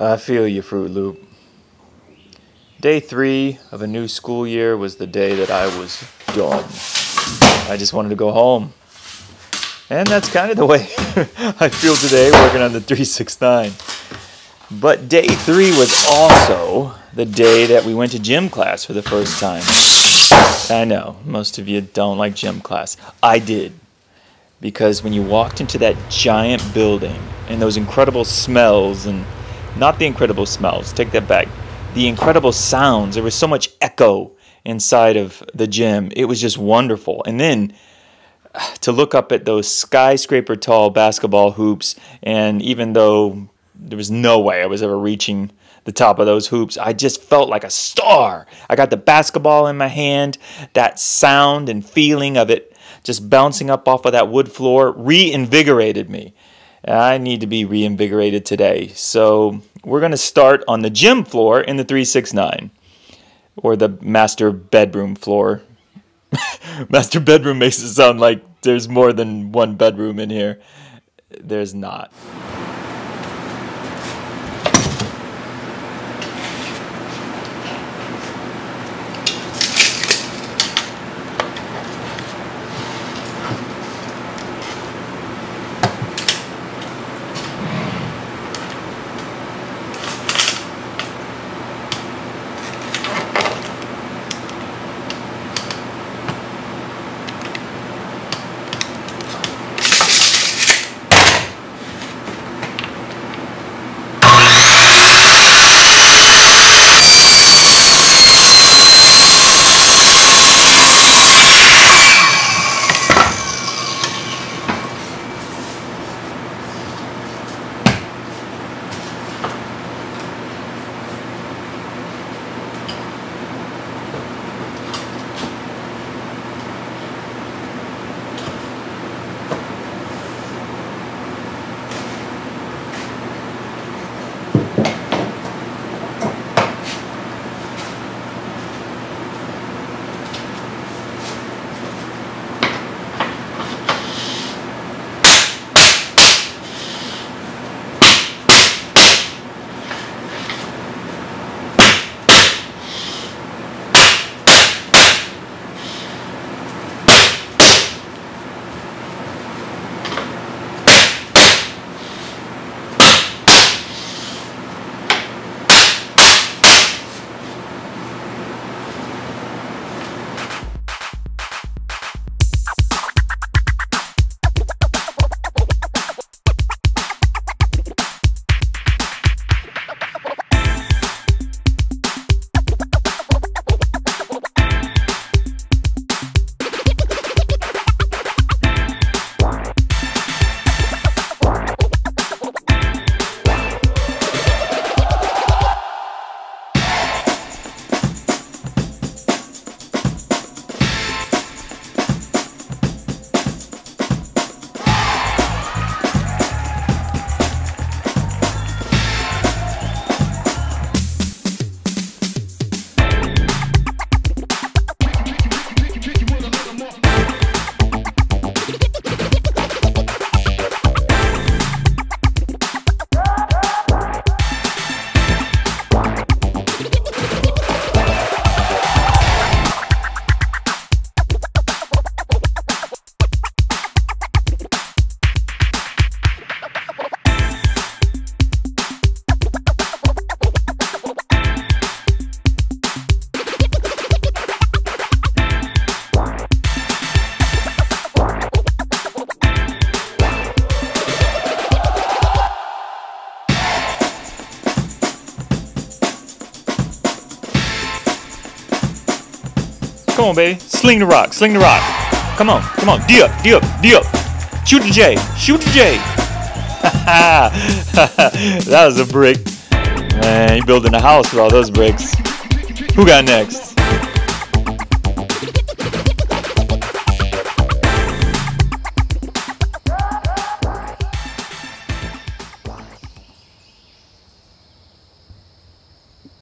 I feel you, Fruit Loop. Day 3 of a new school year was the day that I was done. I just wanted to go home. And that's kind of the way I feel today working on the 369. But day 3 was also the day that we went to gym class for the first time. I know, most of you don't like gym class. I did. Because when you walked into that giant building and those incredible smells, and not the incredible smells, take that back, the incredible sounds, there was so much echo inside of the gym. It was just wonderful. And then to look up at those skyscraper tall basketball hoops, and even though there was no way I was ever reaching the top of those hoops, I just felt like a star. I got the basketball in my hand, that sound and feeling of it just bouncing up off of that wood floor reinvigorated me. I need to be reinvigorated today. So we're going to start on the gym floor in the 369, or the master bedroom floor. Master bedroom makes it sound like there's more than one bedroom in here. There's not. Come on, baby. Sling the rock. Sling the rock. Come on. Come on. D up. D up. D up. Shoot the J. Shoot the J. That was a brick. Man, you building a house with all those bricks. Who got next?